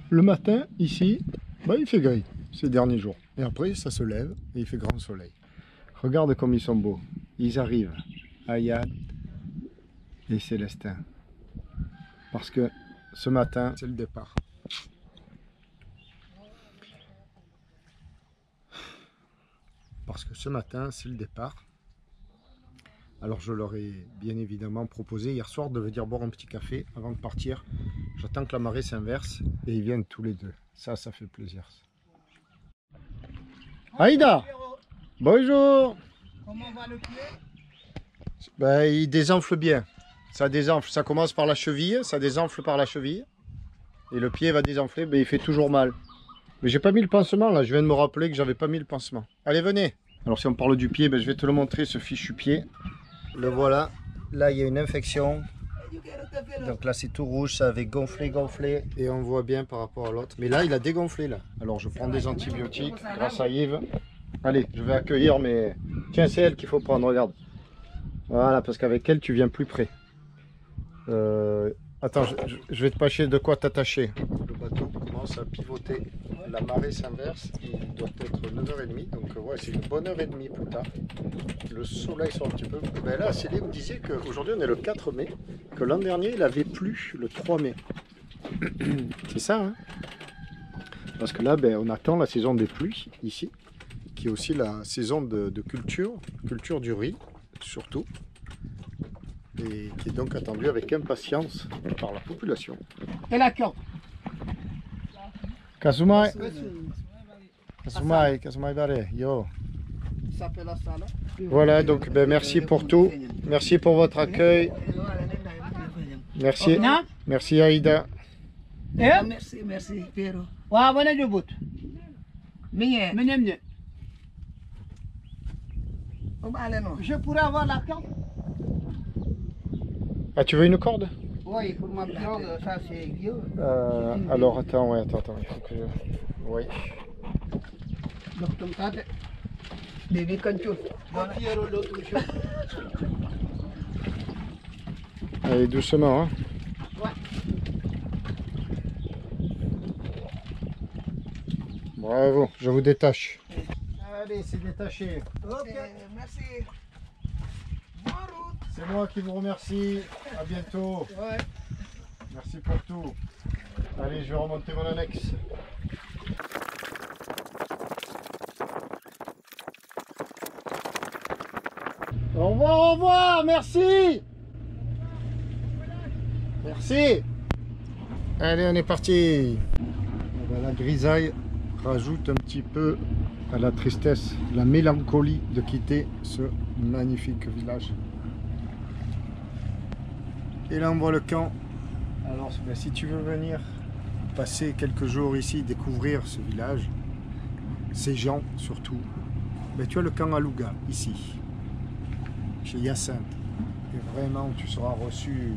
le matin, ici, bah, il fait gris ces derniers jours. Et après, ça se lève et il fait grand soleil. Regarde comme ils sont beaux. Ils arrivent, Ayad et Célestin. Parce que ce matin, c'est le départ. Parce que ce matin, c'est le départ. Alors je leur ai bien évidemment proposé hier soir de venir boire un petit café avant de partir. J'attends que la marée s'inverse et ils viennent tous les deux. Ça fait plaisir. Aïda, bonjour. Comment va le pied? Ben, il désenfle bien. Ça désenfle, ça commence par la cheville, ça désenfle par la cheville. Et le pied va désenfler, mais il fait toujours mal. Mais j'ai pas mis le pansement là, je viens de me rappeler que j'avais pas mis le pansement. Allez, venez. Alors si on parle du pied, ben, je vais te le montrer, ce fichu pied. Le voilà, là il y a une infection. Donc là c'est tout rouge, ça avait gonflé. Et on voit bien par rapport à l'autre. Mais là il a dégonflé là. Alors je prends des antibiotiques grâce à Yves. Allez, je vais accueillir mes... Tiens, c'est elle qu'il faut prendre, regarde. Voilà, parce qu'avec elle tu viens plus près. Attends, je vais te passer de quoi t'attacher. Le bateau commence à pivoter. La marée s'inverse. Il doit être 9h30. Donc ouais, c'est une bonne heure et demie plus tard. Le soleil sort un petit peu. Ben là, Céline me disait qu'aujourd'hui on est le 4 mai. Que l'an dernier il avait plu le 3 mai. C'est ça, hein? Parce que là, ben, on attend la saison des pluies ici. Qui est aussi la saison de culture du riz, surtout. Et qui est donc attendu avec impatience par la population. Et la corde? Kasumai Bare, yo. Ça s'appelle la salle. Voilà, donc ben, merci pour tout. Merci pour votre accueil. Merci. Merci Aïda. Merci, Piero. Wa wana jubut. Menem. Je pourrais avoir la corde? Ah, tu veux une corde? Oui, pour ma viande, ça c'est vieux. Alors attends, il faut que je... Oui. Donc ton tas de... Bébé cancho. Piero l'autre chose. Allez, doucement, hein. Ouais. Bravo, je vous détache. Allez, c'est détaché. Ok, merci. Bonne route. C'est moi qui vous remercie. À bientôt. Ouais. Merci pour tout. Allez, je vais remonter mon annexe. Au revoir, merci. Merci. Allez, on est parti. La grisaille rajoute un petit peu à la tristesse, la mélancolie de quitter ce magnifique village. Et là on voit le camp. Alors ben, si tu veux venir passer quelques jours ici, découvrir ce village, ces gens surtout, ben, tu as le camp Alouga ici, chez Hyacinthe. Et vraiment tu seras reçu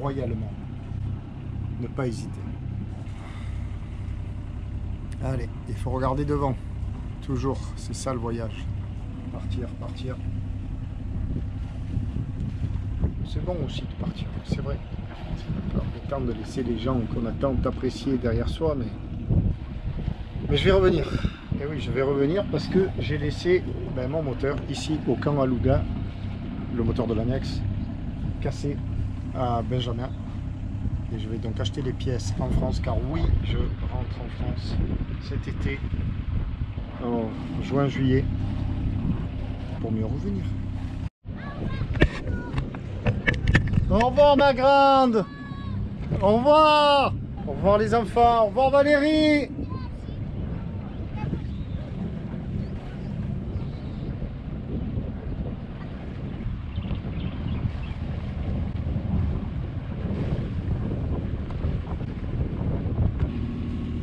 royalement. Ne pas hésiter. Allez, il faut regarder devant. Toujours, c'est ça le voyage. Partir. C'est bon aussi de partir, c'est vrai. C'est pas le temps de laisser les gens qu'on a tant appréciés derrière soi, mais je vais revenir. Et oui, je vais revenir parce que j'ai laissé mon moteur ici au camp Alouga, le moteur de l'annexe, cassé à Benjamin. Et je vais donc acheter les pièces en France, car oui, je rentre en France cet été, en juin-juillet, pour mieux revenir. Au revoir ma grande. Au revoir. Au revoir les enfants. Au revoir Valérie.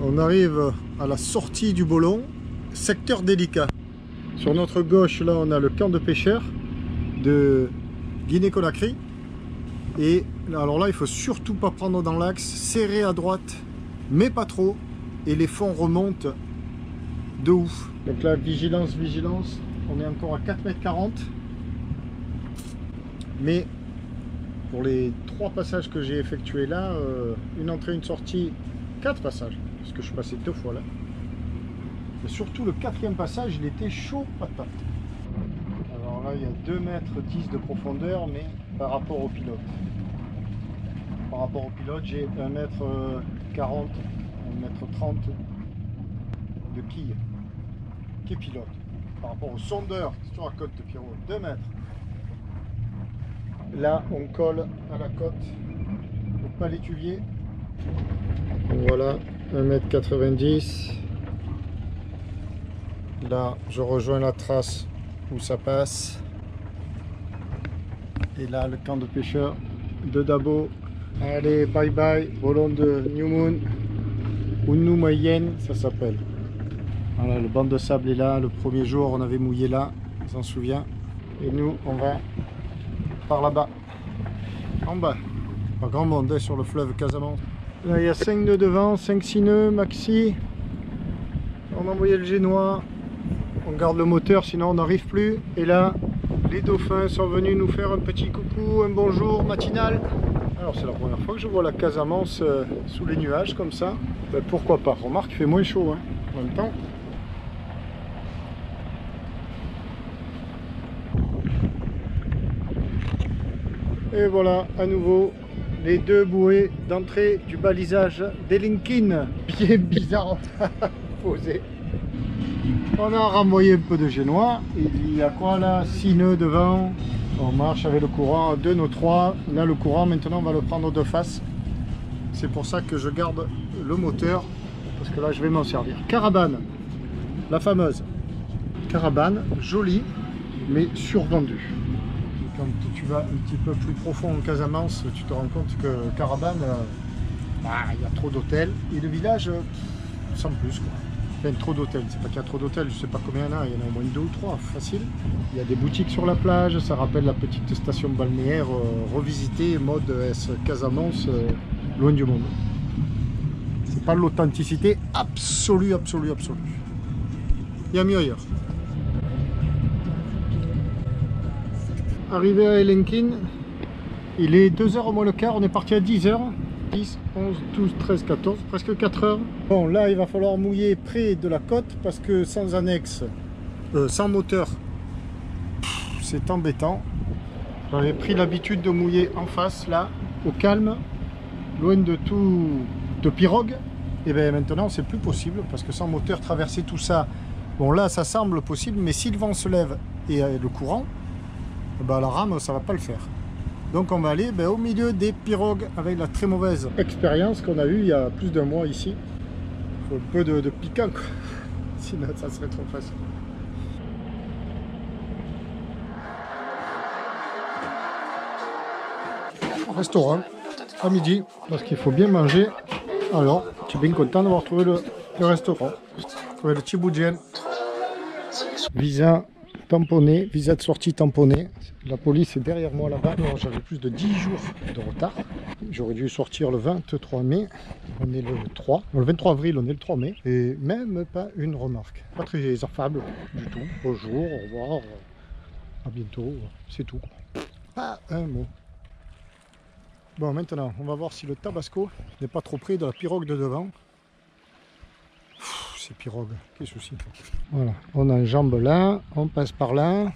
On arrive à la sortie du Bollon, secteur délicat. Sur notre gauche, là, on a le camp de pêcheurs de Guinée-Conakry. Et alors là, il faut surtout pas prendre dans l'axe, serrer à droite, mais pas trop. Et les fonds remontent de ouf. Donc là, vigilance, on est encore à 4,40 m. Mais pour les 3 passages que j'ai effectués là, une entrée, une sortie 4 passages, parce que je suis passé 2 fois là. Et surtout le 4e passage, il était chaud patate. Alors là, il y a 2,10 m de profondeur, mais par rapport au pilote. Par rapport au pilote, j'ai 1,40 m, 1,30 m de quille qui pilote. Par rapport au sondeur sur la côte de Pierrot, 2 mètres. Là, on colle à la côte au palétuvier. Voilà, 1,90 m. Là, je rejoins la trace où ça passe. Et là, le camp de pêcheurs de Dabo. Allez, bye bye, volant de New Moon. Unu Mayen, ça s'appelle. Voilà, le banc de sable est là. Le premier jour, on avait mouillé là, on s'en souvient. Et nous, on va par là-bas, en bas. Pas grand monde hein, sur le fleuve Casamance. Là, il y a 5 nœuds devant, 5-6 nœuds maxi. On a envoyé le génois. On garde le moteur, sinon on n'arrive plus. Et là, les dauphins sont venus nous faire un petit coucou, un bonjour matinal. Alors, c'est la première fois que je vois la Casamance sous les nuages comme ça. Ben, pourquoi pas? Remarque, il fait moins chaud hein, en même temps. Et voilà, à nouveau, les 2 bouées d'entrée du balisage d'Elinkin. Bien bizarre posé. On a renvoyé un peu de génois. Il y a quoi là? 6 nœuds devant. On marche avec le courant, 2 nœuds 3. Là, le courant, maintenant, on va le prendre de face. C'est pour ça que je garde le moteur. Parce que là, je vais m'en servir. Carabane, la fameuse. Carabane, jolie, mais survendue. Quand tu vas un petit peu plus profond en Casamance, tu te rends compte que Carabane, il y a trop d'hôtels. Et le village, sans plus quoi. Enfin, trop d'hôtels, c'est pas qu'il y a trop d'hôtels, je sais pas combien il y en a au moins 2 ou 3, facile. Il y a des boutiques sur la plage, ça rappelle la petite station balnéaire revisitée, mode S Casamance, loin du monde. C'est pas l'authenticité absolue. Il y a mieux ailleurs. Arrivé à Elinkin, il est 2h moins le quart, on est parti à 10h. 10, 11, 12, 13, 14, presque 4 heures. Bon, là, il va falloir mouiller près de la côte parce que sans annexe, sans moteur, c'est embêtant. J'avais pris l'habitude de mouiller en face, là, au calme, loin de tout, de pirogue. Et bien maintenant, c'est plus possible parce que sans moteur, traverser tout ça, bon, là, ça semble possible, mais si le vent se lève et le courant, ben, la rame, ça va pas le faire. Donc on va aller au milieu des pirogues avec la très mauvaise expérience qu'on a eue il y a plus d'un mois ici. Il faut un peu de piquant quoi. Sinon ça serait trop facile. Restaurant à midi parce qu'il faut bien manger. Alors je suis bien content d'avoir trouvé le restaurant. Trouvé le Tchiboudjian. Visa tamponné, visa de sortie tamponné. La police est derrière moi là-bas. J'avais plus de 10 jours de retard. J'aurais dû sortir le 23 mai. On est le 3. Le 23 avril, on est le 3 mai. Et même pas une remarque. Pas très affable du tout. Bonjour, au revoir, à bientôt. C'est tout. Pas un mot. Bon, maintenant, on va voir si le Tabasco n'est pas trop près de la pirogue de devant. Ces pirogues, quel souci. Voilà, on enjambe là, on passe par là.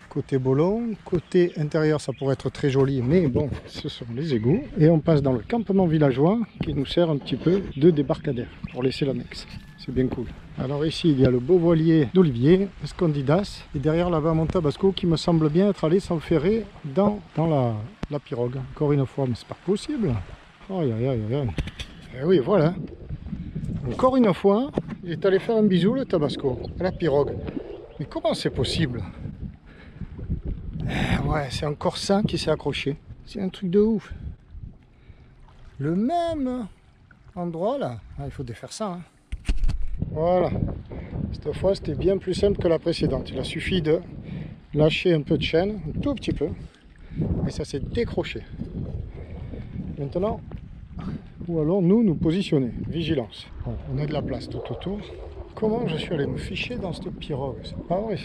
Côté bolon, côté intérieur ça pourrait être très joli, mais bon, ce sont les égouts. Et on passe dans le campement villageois qui nous sert un petit peu de débarcadère pour laisser l'annexe. C'est bien cool. Alors ici il y a le beau voilier d'Olivier, Escondidas, et derrière là-bas mon Tabasco qui me semble bien être allé s'enferrer dans la pirogue. Encore une fois, mais c'est pas possible. Aïe aïe aïe aïe. Et oui, voilà. Encore une fois, il est allé faire un bisou le Tabasco à la pirogue. Mais comment c'est possible? Ouais, c'est encore ça qui s'est accroché. C'est un truc de ouf. Le même endroit là. Ah, il faut défaire ça. Hein. Voilà. Cette fois, c'était bien plus simple que la précédente. Il a suffi de lâcher un peu de chaîne, un tout petit peu. Et ça s'est décroché. Maintenant, où allons-nous nous positionner? Vigilance. Bon, on a de la place tout autour. Comment je suis allé me ficher dans cette pirogue? C'est pas vrai.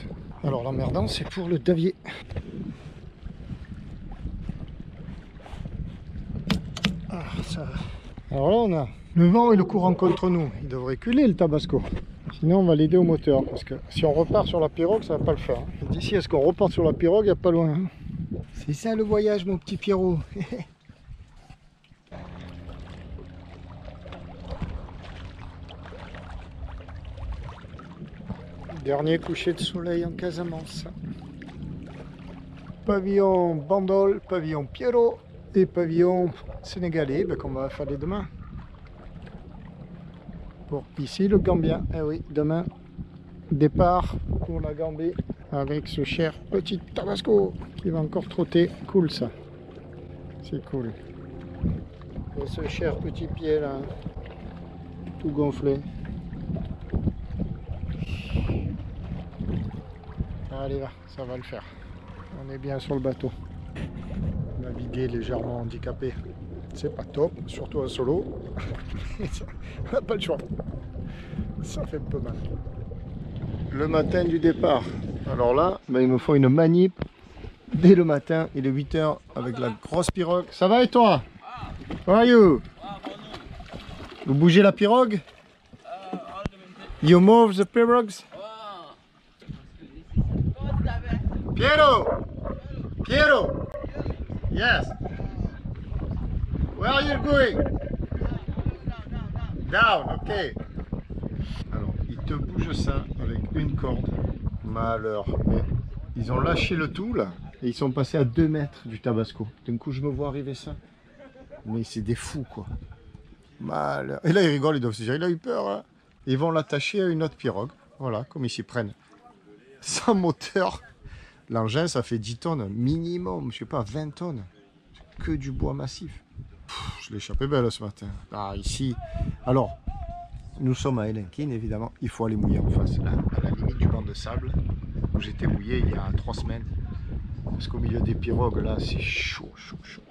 Alors l'emmerdant, c'est pour le Davier. Ah, ça, Alors là, on a le vent et le courant contre nous. Il devrait reculer le Tabasco. Sinon, on va l'aider au moteur. Parce que si on repart sur la pirogue, ça va pas le faire. D'ici à ce qu'on reparte sur la pirogue, il n'y a pas loin. Hein. C'est ça le voyage, mon petit Pierrot. Dernier coucher de soleil en Casamance. Pavillon Bandol, pavillon Pierrot et pavillon sénégalais, qu'on va faire demain. Pour ici le Gambien. Eh oui, demain, départ pour la Gambie avec ce cher petit Tabasco qui va encore trotter. Cool ça. C'est cool. Et ce cher petit pied là, tout gonflé. Allez, va, ça va le faire. On est bien sur le bateau. Naviguer légèrement handicapé, c'est pas top, surtout en solo. On n'a pas le choix. Ça fait un peu mal. Le matin du départ. Alors là, il me faut une manip dès le matin. Il est 8 h avec la grosse pirogue. Ça va et toi? How are you? Vous bougez la pirogue? You move the pirogues? Piero! Piero! Yes! Where are you going? Down, ok. Alors, ils te bougent ça avec une corde. Malheur. Mais ils ont lâché le tout là. Et ils sont passés à 2 mètres du Tabasco. D'un coup, je me vois arriver ça. Mais c'est des fous, quoi. Malheur. Et là, ils rigolent, ils doivent se dire, il a eu peur. Hein. Ils vont l'attacher à une autre pirogue. Voilà, comme ils s'y prennent. Sans moteur. L'engin, ça fait 10 tonnes minimum, je sais pas, 20 tonnes. Que du bois massif. Je l'ai échappé belle ce matin. Ah, ici. Alors, nous sommes à Elenkin, évidemment. Il faut aller mouiller en face, là, à la limite du banc de sable, où j'étais mouillé il y a 3 semaines. Parce qu'au milieu des pirogues, là, c'est chaud, chaud, chaud.